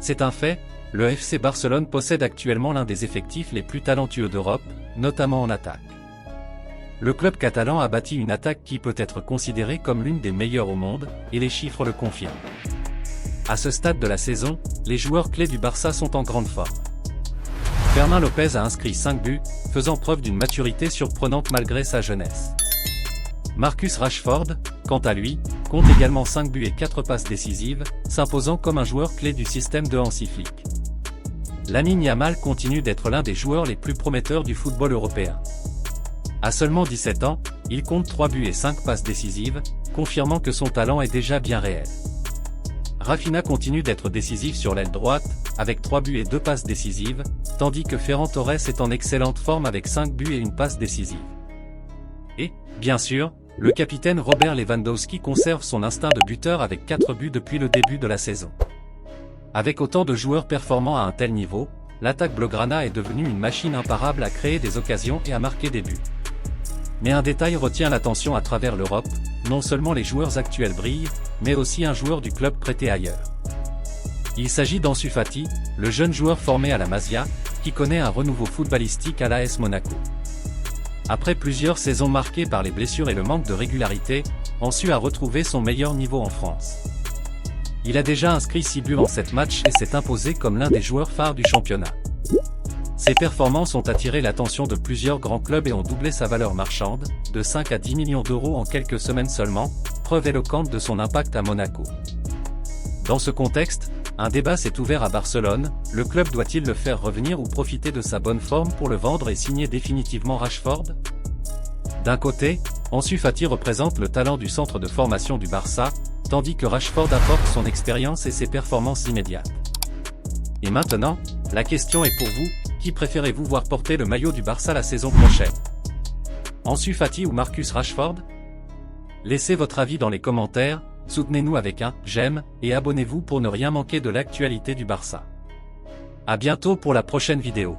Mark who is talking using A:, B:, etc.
A: C'est un fait, le FC Barcelone possède actuellement l'un des effectifs les plus talentueux d'Europe, notamment en attaque. Le club catalan a bâti une attaque qui peut être considérée comme l'une des meilleures au monde, et les chiffres le confirment. À ce stade de la saison, les joueurs clés du Barça sont en grande forme. Fermín López a inscrit 5 buts, faisant preuve d'une maturité surprenante malgré sa jeunesse. Marcus Rashford, quant à lui, compte également 5 buts et 4 passes décisives, s'imposant comme un joueur clé du système de Hansi Flick. Lamine Yamal continue d'être l'un des joueurs les plus prometteurs du football européen. À seulement 17 ans, il compte 3 buts et 5 passes décisives, confirmant que son talent est déjà bien réel. Rafinha continue d'être décisif sur l'aile droite, avec 3 buts et 2 passes décisives, tandis que Ferran Torres est en excellente forme avec 5 buts et une passe décisive. Et, bien sûr, le capitaine Robert Lewandowski conserve son instinct de buteur avec 4 buts depuis le début de la saison. Avec autant de joueurs performants à un tel niveau, l'attaque blaugrana est devenue une machine imparable à créer des occasions et à marquer des buts. Mais un détail retient l'attention à travers l'Europe, non seulement les joueurs actuels brillent, mais aussi un joueur du club prêté ailleurs. Il s'agit d'Ansu Fati, le jeune joueur formé à la Masia, qui connaît un renouveau footballistique à l'AS Monaco. Après plusieurs saisons marquées par les blessures et le manque de régularité, Ansu a retrouvé son meilleur niveau en France. Il a déjà inscrit 6 buts en 7 matchs et s'est imposé comme l'un des joueurs phares du championnat. Ses performances ont attiré l'attention de plusieurs grands clubs et ont doublé sa valeur marchande, de 5 à 10 millions d'euros en quelques semaines seulement, preuve éloquente de son impact à Monaco. Dans ce contexte, un débat s'est ouvert à Barcelone, le club doit-il le faire revenir ou profiter de sa bonne forme pour le vendre et signer définitivement Rashford? D'un côté, Ansu Fati représente le talent du centre de formation du Barça, tandis que Rashford apporte son expérience et ses performances immédiates. Et maintenant, la question est pour vous, qui préférez-vous voir porter le maillot du Barça la saison prochaine? Ansu Fati ou Marcus Rashford? Laissez votre avis dans les commentaires, soutenez-nous avec un j'aime et abonnez-vous pour ne rien manquer de l'actualité du Barça. À bientôt pour la prochaine vidéo.